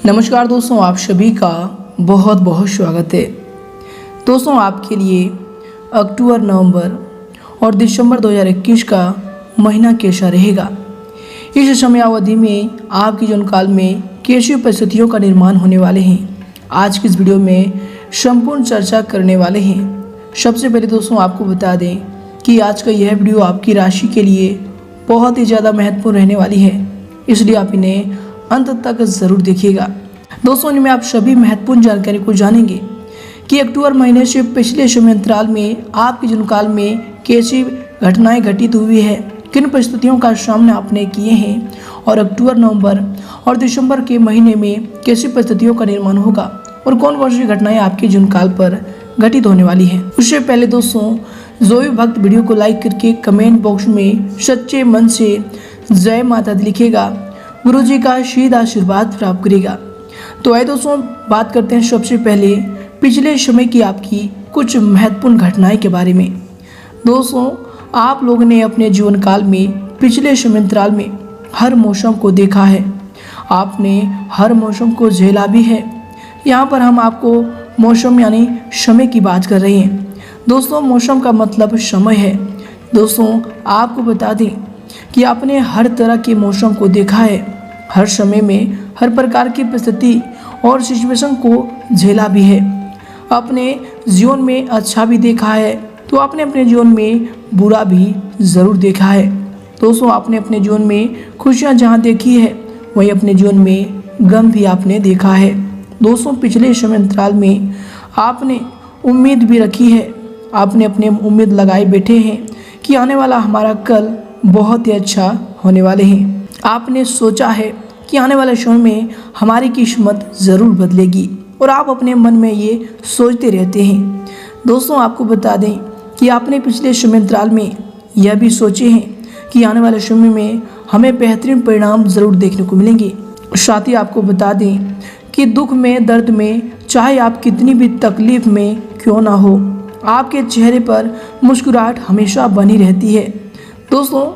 नमस्कार दोस्तों, आप सभी का बहुत बहुत स्वागत है। दोस्तों, आपके लिए अक्टूबर, नवंबर और दिसंबर 2021 का महीना कैसा रहेगा, इस समयावधि में आपके जीवन काल में कैसी परिस्थितियों का निर्माण होने वाले हैं, आज की इस वीडियो में संपूर्ण चर्चा करने वाले हैं। सबसे पहले दोस्तों आपको बता दें कि आज का यह वीडियो आपकी राशि के लिए बहुत ही ज़्यादा महत्वपूर्ण रहने वाली है, इसलिए आप इन्हें अंत तक ज़रूर देखिएगा। दोस्तों, इनमें आप सभी महत्वपूर्ण जानकारी को जानेंगे कि अक्टूबर महीने से पिछले समय अंतराल में आपके जीवन काल में कैसी घटनाएं घटित हुई है, किन परिस्थितियों का सामना आपने किए हैं और अक्टूबर, नवंबर और दिसंबर के महीने में कैसी परिस्थितियों का निर्माण होगा और कौन कौन सी घटनाएं आपके जीवन काल पर घटित होने वाली है। उससे पहले दोस्तों, जो भी भक्त वीडियो को लाइक करके कमेंट बॉक्स में सच्चे मन से जय माता दी लिखेगा, गुरु जी का सीधा आशीर्वाद प्राप्त करेगा। तो आइए दोस्तों, बात करते हैं सबसे पहले पिछले समय की आपकी कुछ महत्वपूर्ण घटनाएं के बारे में। दोस्तों, आप लोगों ने अपने जीवन काल में पिछले समय अंतराल में हर मौसम को देखा है, आपने हर मौसम को झेला भी है। यहाँ पर हम आपको मौसम यानी समय की बात कर रहे हैं। दोस्तों, मौसम का मतलब समय है। दोस्तों, आपको बता दें कि आपने हर तरह के मौसम को देखा है, हर समय में हर प्रकार की परिस्थिति और सिचुएशन को झेला भी है। अपने जीवन में अच्छा भी देखा है तो आपने अपने जीवन में बुरा भी ज़रूर देखा है। दोस्तों, आपने अपने जीवन में खुशियाँ जहाँ देखी है वहीं अपने जीवन में गम भी आपने देखा है। दोस्तों, पिछले समय अंतराल में आपने उम्मीद भी रखी है, आपने अपने उम्मीद लगाए बैठे हैं कि आने वाला हमारा कल बहुत ही अच्छा होने वाले हैं। आपने सोचा है कि आने वाले समय में हमारी किस्मत ज़रूर बदलेगी और आप अपने मन में ये सोचते रहते हैं। दोस्तों, आपको बता दें कि आपने पिछले समय अंतराल में यह भी सोचे हैं कि आने वाले समय में हमें बेहतरीन परिणाम ज़रूर देखने को मिलेंगे। साथ ही आपको बता दें कि दुख में, दर्द में, चाहे आप कितनी भी तकलीफ में क्यों ना हो, आपके चेहरे पर मुस्कुराहट हमेशा बनी रहती है। दोस्तों,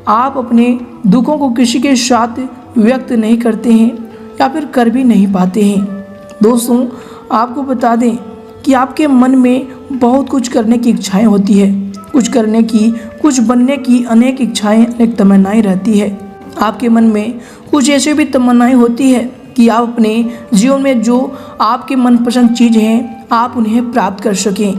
आप अपने दुखों को किसी के साथ व्यक्त नहीं करते हैं या फिर कर भी नहीं पाते हैं। दोस्तों, आपको बता दें कि आपके मन में बहुत कुछ करने की इच्छाएं होती है, कुछ करने की, कुछ बनने की अनेक इच्छाएं, अनेक तमन्नाएं रहती है। आपके मन में कुछ ऐसी भी तमन्नाएं होती है कि आप अपने जीवन में जो आपके मनपसंद चीज़ हैं आप उन्हें प्राप्त कर सकें,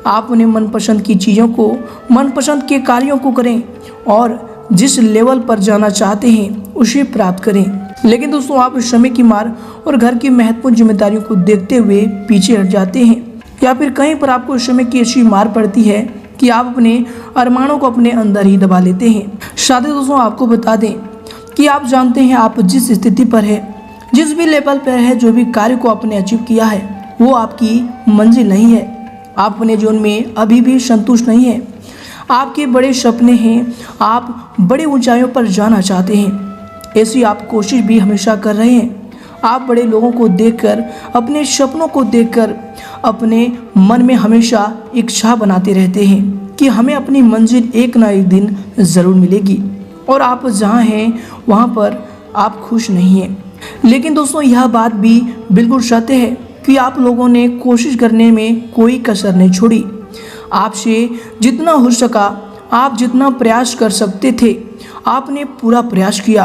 आप उन्हें मनपसंद की चीज़ों को, मनपसंद के कार्यों को करें और जिस लेवल पर जाना चाहते हैं उसे प्राप्त करें। लेकिन दोस्तों, आप समय की मार और घर की महत्वपूर्ण जिम्मेदारियों को देखते हुए पीछे हट जाते हैं या फिर कहीं पर आपको समय की ऐसी मार पड़ती है कि आप अपने अरमानों को अपने अंदर ही दबा लेते हैं। साथ ही दोस्तों, आपको बता दें कि आप जानते हैं आप जिस स्थिति पर है, जिस भी लेवल पर है, जो भी कार्य को आपने अचीव किया है वो आपकी मंजिल नहीं है। आप अपने जीवन में अभी भी संतुष्ट नहीं है, आपके बड़े सपने हैं, आप बड़ी ऊंचाइयों पर जाना चाहते हैं, ऐसी आप कोशिश भी हमेशा कर रहे हैं। आप बड़े लोगों को देखकर, अपने सपनों को देखकर अपने मन में हमेशा इच्छा बनाते रहते हैं कि हमें अपनी मंजिल एक ना एक दिन ज़रूर मिलेगी और आप जहाँ हैं वहाँ पर आप खुश नहीं हैं। लेकिन दोस्तों, यह बात भी बिल्कुल सत्य है कि आप लोगों ने कोशिश करने में कोई कसर नहीं छोड़ी। आपसे जितना हो सका, आप जितना प्रयास कर सकते थे आपने पूरा प्रयास किया,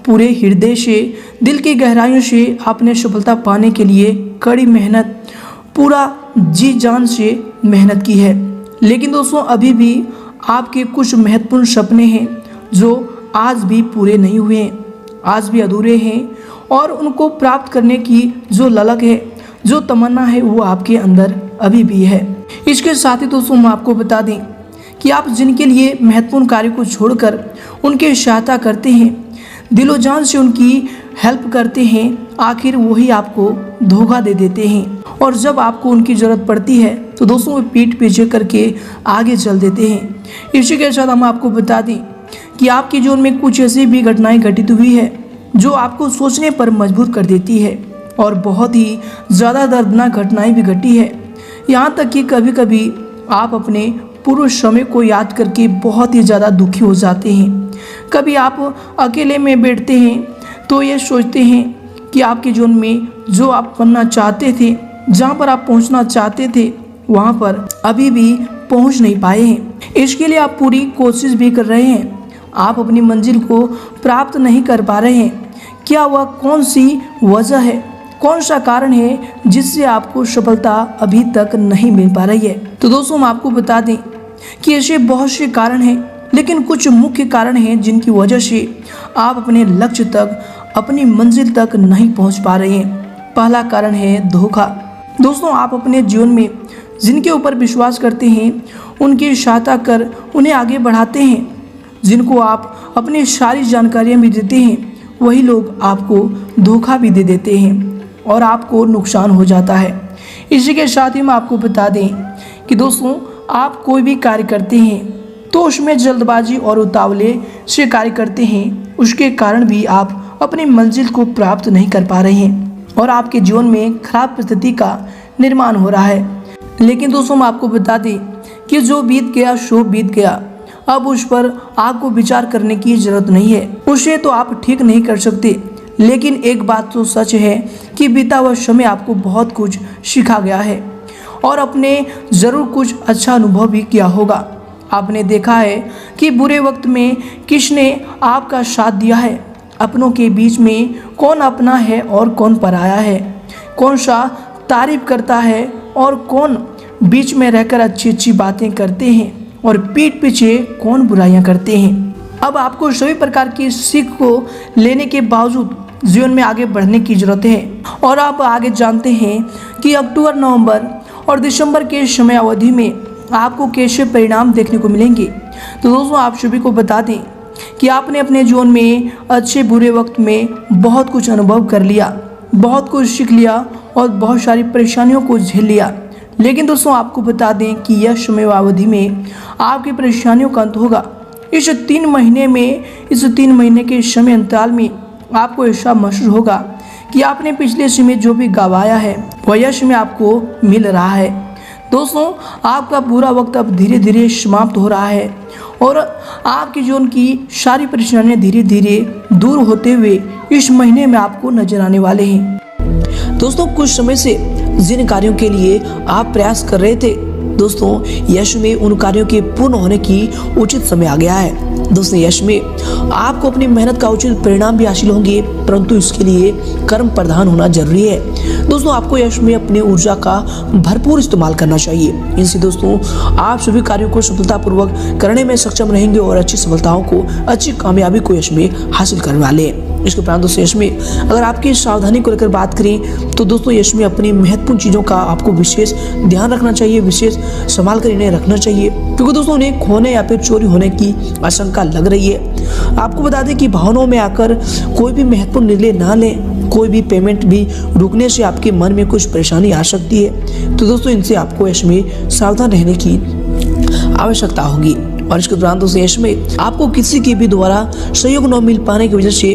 पूरे हृदय से, दिल की गहराइयों से आपने सफलता पाने के लिए कड़ी मेहनत, पूरा जी जान से मेहनत की है। लेकिन दोस्तों, अभी भी आपके कुछ महत्वपूर्ण सपने हैं जो आज भी पूरे नहीं हुए हैं, आज भी अधूरे हैं और उनको प्राप्त करने की जो ललक है, जो तमन्ना है वो आपके अंदर अभी भी है। इसके साथ ही दोस्तों, हम आपको बता दें कि आप जिनके लिए महत्वपूर्ण कार्य को छोड़कर उनकी सहायता करते हैं, दिलो जान से उनकी हेल्प करते हैं, आखिर वही आपको धोखा दे देते हैं और जब आपको उनकी ज़रूरत पड़ती है तो दोस्तों वो पीठ पीछे करके आगे चल देते हैं। इसी के साथ हम आपको बता दें कि आपके जीवन में कुछ ऐसी भी घटनाएं घटित हुई है जो आपको सोचने पर मजबूर कर देती है और बहुत ही ज़्यादा दर्दनाक घटनाएं भी घटी है। यहाँ तक कि कभी कभी आप अपने पूर्व समय को याद करके बहुत ही ज़्यादा दुखी हो जाते हैं। कभी आप अकेले में बैठते हैं तो ये सोचते हैं कि आपके जीवन में जो आप बनना चाहते थे, जहाँ पर आप पहुँचना चाहते थे, वहाँ पर अभी भी पहुँच नहीं पाए हैं। इसके लिए आप पूरी कोशिश भी कर रहे हैं, आप अपनी मंजिल को प्राप्त नहीं कर पा रहे हैं। क्या वह कौन सी वजह है, कौन सा कारण है जिससे आपको सफलता अभी तक नहीं मिल पा रही है? तो दोस्तों हम आपको बता दें कि ऐसे बहुत से कारण हैं, लेकिन कुछ मुख्य कारण हैं जिनकी वजह से आप अपने लक्ष्य तक, अपनी मंजिल तक नहीं पहुंच पा रहे हैं। पहला कारण है धोखा। दोस्तों आप अपने जीवन में जिनके ऊपर विश्वास करते हैं, उनकी सहायता कर उन्हें आगे बढ़ाते हैं, जिनको आप अपनी सारी जानकारियाँ भी देते हैं, वही लोग आपको धोखा भी दे देते हैं और आपको नुकसान हो जाता है। इसी के साथ ही मैं आपको बता दें कि दोस्तों आप कोई भी कार्य करते हैं तो उसमें जल्दबाजी और उतावले से कार्य करते हैं, उसके कारण भी आप अपनी मंजिल को प्राप्त नहीं कर पा रहे हैं और आपके जीवन में खराब परिस्थिति का निर्माण हो रहा है। लेकिन दोस्तों मैं आपको बता दें कि जो बीत गया सो बीत गया, अब उस पर आपको विचार करने की जरूरत नहीं है। उसे तो आप ठीक नहीं कर सकते, लेकिन एक बात तो सच है कि बीता हुआ समय आपको बहुत कुछ सिखा गया है और आपने ज़रूर कुछ अच्छा अनुभव भी किया होगा। आपने देखा है कि बुरे वक्त में किसने आपका साथ दिया है, अपनों के बीच में कौन अपना है और कौन पराया है, कौन सा तारीफ करता है और कौन बीच में रहकर अच्छी अच्छी बातें करते हैं और पीठ पीछे कौन बुराइयां करते हैं। अब आपको सभी प्रकार की सीख को लेने के बावजूद जीवन में आगे बढ़ने की जरूरत है और आप आगे जानते हैं कि अक्टूबर, नवंबर और दिसंबर के समय अवधि में आपको कैसे परिणाम देखने को मिलेंगे। तो दोस्तों आप सभी को बता दें कि आपने अपने जीवन में अच्छे बुरे वक्त में बहुत कुछ अनुभव कर लिया, बहुत कुछ सीख लिया और बहुत सारी परेशानियों को झेल लिया। लेकिन दोस्तों आपको बता दें कि यह समय अवधि में आपकी परेशानियों का अंत होगा। इस 3 महीने में, इस 3 महीने के समय अंतराल में आपको ऐसा महसूस होगा कि आपने पिछले समय जो भी गंवाया है वह यश में आपको मिल रहा है। दोस्तों आपका बुरा वक्त अब धीरे धीरे समाप्त हो रहा है और आपके जीवन की सारी परेशानियां धीरे धीरे दूर होते हुए इस महीने में आपको नजर आने वाले हैं। दोस्तों कुछ समय से जिन कार्यों के लिए आप प्रयास कर रहे थे, दोस्तों यश में उन कार्यों के पूर्ण होने की उचित समय आ गया है। दोस्तों यश में आपको अपनी मेहनत का उचित परिणाम भी हासिल होंगे, परंतु इसके लिए कर्म प्रधान होना जरूरी है। दोस्तों आपको यश में अपने ऊर्जा का भरपूर इस्तेमाल करना चाहिए। इनसे दोस्तों आप सभी कार्यों को सफलतापूर्वक करने में सक्षम रहेंगे और अच्छी सफलताओं को, अच्छी कामयाबी को यश में हासिल करने वाले हैं। इसके उपरांत दोस्तों यश में अगर आपकी सावधानी को लेकर बात करें तो दोस्तों यश में अपनी महत्वपूर्ण चीज़ों का आपको विशेष ध्यान रखना चाहिए, विशेष संभाल कर इन्हें रखना चाहिए, क्योंकि दोस्तों उन्हें खोने या फिर चोरी होने की आशंका लग रही है। आपको बता दें कि भावनाओं में आकर कोई भी महत्वपूर्ण निर्णय ना लें, कोई भी पेमेंट भी रुकने से आपके मन में कुछ परेशानी आ सकती है। तो दोस्तों इनसे आपको यश में सावधान रहने की आवश्यकता होगी। और इसके दौरान दोस्तों यश में आपको किसी के भी द्वारा सहयोग न मिल पाने की वजह से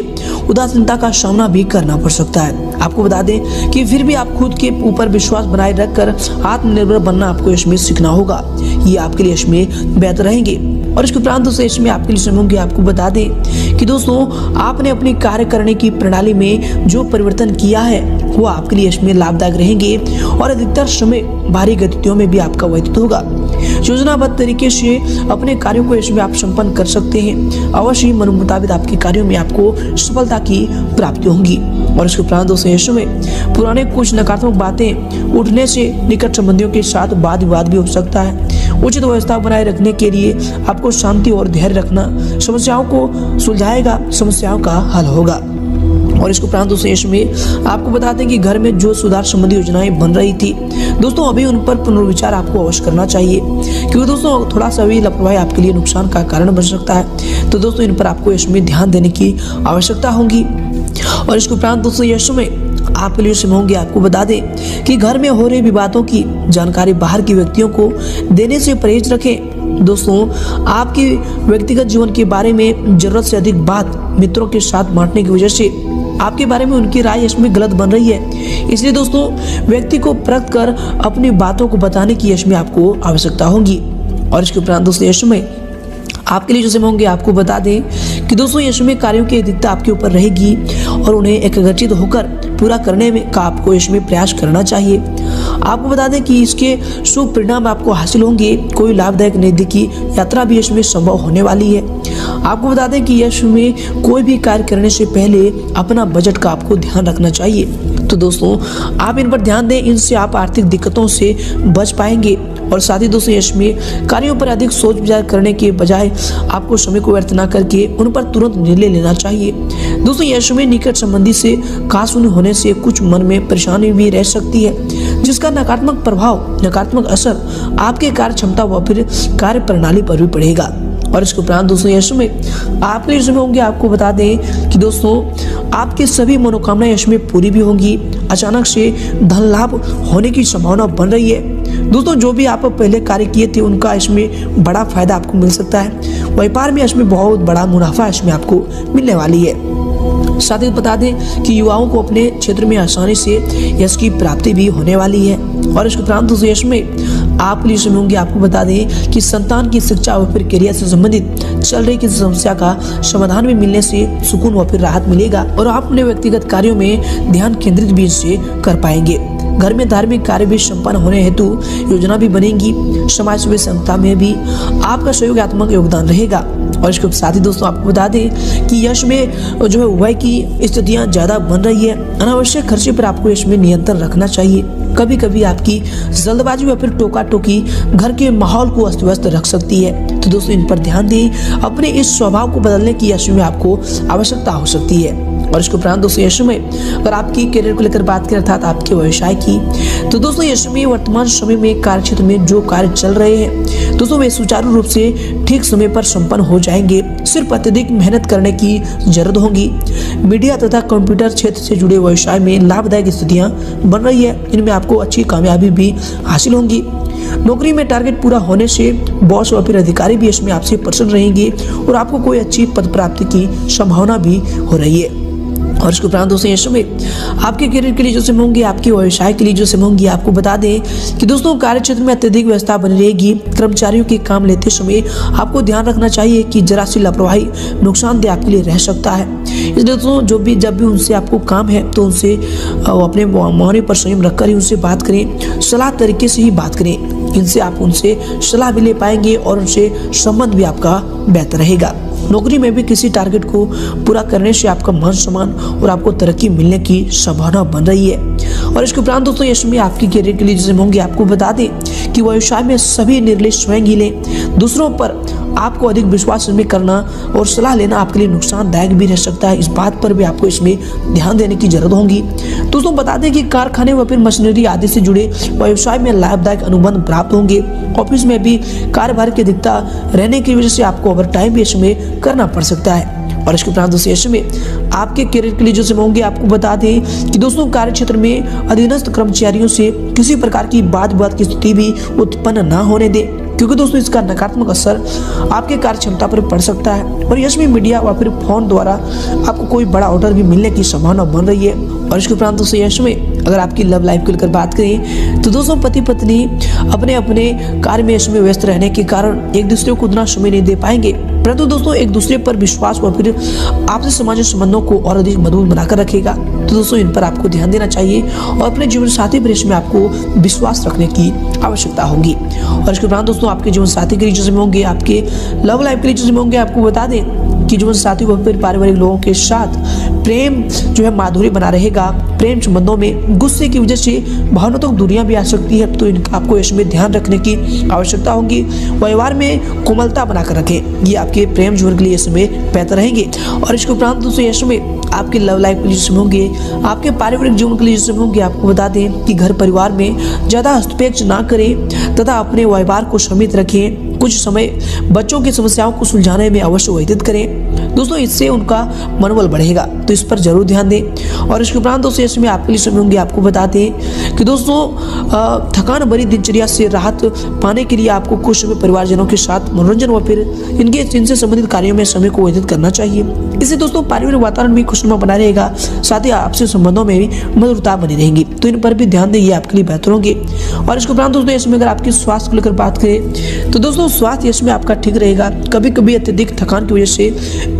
उदासीनता का सामना भी करना पड़ सकता है। आपको बता दें कि फिर भी आप खुद के ऊपर विश्वास बनाए रखकर आत्मनिर्भर बनना आपको यश में सीखना होगा। ये आपके लिए यश में बेहतर रहेंगे। और इसके उपरांत दोस्तों यश में आपके लिए समय होंगे। आपको बता दें कि दोस्तों आपने अपनी कार्य करने की प्रणाली में जो परिवर्तन किया है वो आपके लिए यश में लाभदायक रहेंगे और अधिकतर समय भारी गतिविधियों में भी आपका व्यतीत होगा। योजनाबद्ध तरीके से अपने कार्यों को यश में आप संपन्न कर सकते हैं। अवश्य ही मन मुताबिक आपके कार्यों में आपको सफलता की प्राप्ति होगी। और इसके उपरांत दोस्तों यश में पुराने कुछ नकारात्मक बातें उठने से निकट संबंधियों के साथ वाद विवाद भी हो सकता है। उचित व्यवस्था बनाए रखने के लिए आपको शांति और धैर्य रखना समस्याओं को सुलझाएगा, समस्याओं का हल होगा। और इसके उपरांत दोस्तों यश में आपको बता दें कि घर में जो सुधार संबंधी योजनाएं बन रही थी दोस्तों अभी उन पर पुनर्विचार आपको अवश्य करना चाहिए, क्योंकि दोस्तों थोड़ा सा भी लापरवाही आपके लिए नुकसान का कारण बन सकता है। तो दोस्तों इन पर आपको यश में ध्यान देने की आवश्यकता होगी। और इसके उपरांत दोस्तों यश में आपके लिए समय होंगे। आपको बता दें कि घर में हो रहे विवादों की जानकारी बाहर के व्यक्तियों को देने से परहेज रखें। दोस्तों आपके व्यक्तिगत जीवन के बारे में जरूरत से अधिक बात मित्रों के साथ बांटने की वजह से आपके बारे में उनकी राय इसमें गलत बन रही है। इसलिए दोस्तों व्यक्ति को परख कर अपनी बातों को बताने की यश में आपको आवश्यकता होगी। और इसके उपरांत दोस्तों यश में आपके लिए जो समय होंगे आपको बता दें कि दोस्तों ये समय कार्यों की अधिकता आपके ऊपर रहेगी और उन्हें एकाग्रचित होकर पूरा करने में का आपको इसमें प्रयास करना चाहिए। आपको बता दें कि इसके शुभ परिणाम आपको हासिल होंगे। कोई लाभदायक नजदीकी यात्रा भी इसमें संभव होने वाली है। आपको बता दें कि यश में कोई भी कार्य करने से पहले अपना बजट का आपको ध्यान रखना चाहिए। तो दोस्तों आप इन पर ध्यान दें, इनसे आप आर्थिक दिक्कतों से बच पाएंगे। और साथ ही दोस्तों यश में कार्यों पर अधिक सोच विचार करने के बजाय आपको समय को व्यर्थ न करके उन पर तुरंत निर्णय लेना चाहिए। दोस्तों यश में निकट संबंधी से खास होने से कुछ मन में परेशानी भी रह सकती है, जिसका नकारात्मक असर आपके कार्य क्षमता व फिर कार्य प्रणाली पर भी पड़ेगा। और इसके उपरांत दोस्तों यश में आपके लिए होंगे आपको बता दें कि दोस्तों आपकी सभी मनोकामनाएं यश में पूरी भी होंगी। अचानक से धन लाभ होने की संभावना बन रही है। दोस्तों जो भी आप पहले कार्य किए थे उनका इसमें बड़ा फायदा आपको मिल सकता है। व्यापार में इसमें बहुत बड़ा मुनाफा इसमें आपको मिलने वाली है। साथ ही बता दें कि युवाओं को अपने क्षेत्र में आसानी से यश की प्राप्ति भी होने वाली है। और इसके उपरांत दोस्तों यश में आप लिए समय होंगे आपको बता दें कि संतान की शिक्षा व फिर करियर से संबंधित चल रही किसी समस्या का समाधान भी मिलने से सुकून व फिर राहत मिलेगा और आप अपने व्यक्तिगत कार्यों में ध्यान केंद्रित भी इससे कर पाएंगे। घर में धार्मिक कार्य भी संपन्न होने हेतु योजना भी बनेगी। समाज सेवा संस्था में भी आपका सहयोगात्मक योगदान रहेगा। और इसके साथ ही दोस्तों आपको बता दें कि यश में जो है व्यय की स्थितियां ज्यादा बन रही है। अनावश्यक खर्चे पर आपको यश में नियंत्रण रखना चाहिए। कभी कभी आपकी जल्दबाजी या फिर टोका टोकी घर के माहौल को अस्त व्यस्त रख सकती है। तो दोस्तों इन पर ध्यान दें। अपने इस स्वभाव को बदलने की यश में आपको आवश्यकता हो सकती है। और इसके उपरांत दोस्तों यश में अगर आपकी करियर को लेकर बात करें अर्थात आपके व्यवसाय की, तो दोस्तों यश में वर्तमान समय में कार्य क्षेत्र में जो कार्य चल रहे हैं दोस्तों वे सुचारू रूप से ठीक समय पर संपन्न हो जाएंगे। सिर्फ अत्यधिक मेहनत करने की जरूरत होगी। मीडिया तथा कंप्यूटर क्षेत्र से जुड़े व्यवसाय में लाभदायक स्थितियां बन रही है। इनमें आपको अच्छी कामयाबी भी हासिल होंगी। नौकरी में टारगेट पूरा होने से बॉस और फिर अधिकारी भी इसमें आपसे प्रसन्न रहेंगे और आपको कोई अच्छी पद प्राप्ति की संभावना भी हो रही है। और इसके उपरांत दोस्तों यश में आपके करियर के लिए जो समय होंगे, आपके व्यवसाय के लिए जो समय होंगे, आपको बता दें कि दोस्तों कार्य क्षेत्र में अत्यधिक व्यवस्था बनी रहेगी। कर्मचारियों के काम लेते समय आपको ध्यान रखना चाहिए कि जरा सी लापरवाही नुकसानदेह आपके लिए रह सकता है। इसलिए दोस्तों जब भी उनसे आपको काम है तो उनसे अपने मौन पर संयम रखकर ही उनसे बात करें, सलाह तरीके से ही बात करें। इनसे आप उनसे सलाह भी ले पाएंगे और उनसे संबंध भी आपका बेहतर रहेगा। नौकरी में भी किसी टारगेट को पूरा करने से आपका मान सम्मान और आपको तरक्की मिलने की संभावना बन रही है। और इसके उपरांत दोस्तों यश में आपकी करियर के लिए जैसे होंगे, आपको बता दें कि व्यवसाय में सभी निर्णय स्वयं ही लें। दूसरों पर आपको अधिक विश्वास में करना और सलाह लेना आपके लिए नुकसानदायक भी रह सकता है। इस बात पर भी आपको इसमें ध्यान देने की जरूरत होगी। दोस्तों बता दें कि कारखाने व फिर मशीनरी आदि से जुड़े व्यवसाय में लाभदायक अनुबंध प्राप्त होंगे। ऑफिस में भी कार्यभार की अधिकता रहने की वजह से आपको ओवर टाइम भी इसमें करना पड़ सकता है। और इसके उपरांत दोस्तों यश में आपके करियर के लिए जो समय होंगे, आपको बता दें कि दोस्तों कार्य क्षेत्र में अधीनस्थ कर्मचारियों से किसी प्रकार की वाद विवाद की स्थिति भी उत्पन्न न होने दें, क्योंकि दोस्तों इसका नकारात्मक असर आपके कार्य क्षमता पर पड़ सकता है। और यश में मीडिया व फिर फोन द्वारा आपको कोई बड़ा ऑर्डर भी मिलने की संभावना बन रही है। और इसके उपरांत दोस्तों यश में अगर आपकी लव लाइफ को लेकर बात करें तो दोस्तों पति पत्नी अपने अपने कार्य में इसमें व्यस्त रहने के कारण एक दूसरे को उतना समय नहीं दे पाएंगे, परंतु दोस्तों एक दूसरे पर विश्वास व फिर आपसी सामाजिक संबंधों को और अधिक मजबूत बनाकर रखेगा। तो दोस्तों इन पर आपको ध्यान देना चाहिए और अपने जीवन साथी पर इसमें आपको विश्वास रखने की आवश्यकता होगी। और इसके उपरांत दोस्तों आपके जीवन साथी के लिए जो समय होंगे, आपके लव लाइफ के लिए जो समय होंगे, आपको बता दें कि जीवन साथी व फिर पारिवारिक लोगों के साथ प्रेम जो है माधुर्य बना रहेगा। प्रेम संबंधों में गुस्से की वजह से भावनात्मक दूरियां भी आ सकती है, तो आपको इसमें ध्यान रखने की आवश्यकता होगी। व्यवहार में कोमलता बनाकर रखें, ये आपके प्रेम जीवन के लिए इसमें बेहतर रहेंगे। और इसके उपरांत दोस्तों इसमें आपके लव लाइफ के लिए जो होंगे, आपके पारिवारिक जीवन के लिए जो होंगे, आपको बता दें कि घर परिवार में ज्यादा हस्तक्षेप ना करें तथा अपने व्यवहार को सीमित रखें। कुछ समय बच्चों की समस्याओं को सुलझाने में अवश्य व्यतीत करें दोस्तों, इससे उनका मनोबल बढ़ेगा, तो इस पर जरूर ध्यान दें। और इसके उपरांत दोस्तों इसमें आपके लिए समय होंगे, आपको बता दें कि दोस्तों थकान भरी दिनचर्या से राहत पाने के लिए आपको कुछ समय परिवारजनों के साथ मनोरंजन व फिर इनसे संबंधित कार्यों में समय को व्यतीत करना चाहिए। इससे दोस्तों पारिवारिक वातावरण भी खुशनुमा बना रहेगा, साथ ही आपसी संबंधों में भी मधुरता बनी रहेगी। तो इन पर भी ध्यान दें, ये आपके लिए बेहतर होंगे। और इसके उपरांत दोस्तों इसमें अगर आपकी स्वास्थ्य को लेकर बात करें तो दोस्तों स्वास्थ्य इसमें आपका ठीक रहेगा। कभी कभी अत्यधिक थकान की वजह से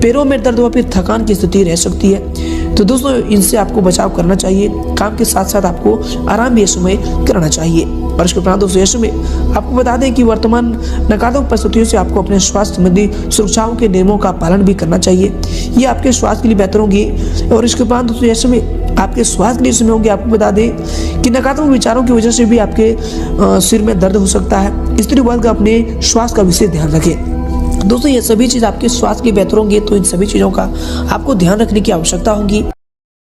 पैरों में दर्द व फिर थकान की स्थिति रह सकती है। तो दोस्तों इनसे आपको बचाव करना चाहिए। काम के साथ साथ आपको आराम भी इस समय करना चाहिए। और इसके उपरांत दोस्तों इस समय आपको बता दें कि वर्तमान नकारात्मक परिस्थितियों से आपको अपने स्वास्थ्य संबंधी सुरक्षाओं के नियमों का पालन भी करना चाहिए। ये आपके स्वास्थ्य के लिए बेहतर होंगी। और इसके उपरांत दोस्तों इस समय आपके स्वास्थ्य के लिए समय होंगे। आपको बता दें कि नकारात्मक विचारों की वजह से भी आपके सिर में दर्द हो सकता है। स्त्री वर्ग अपने स्वास्थ्य का विशेष ध्यान रखें। दोस्तों ये सभी चीज़ आपके स्वास्थ्य के लिए बेहतर होंगे। तो इन सभी चीज़ों का आपको ध्यान रखने की आवश्यकता होगी।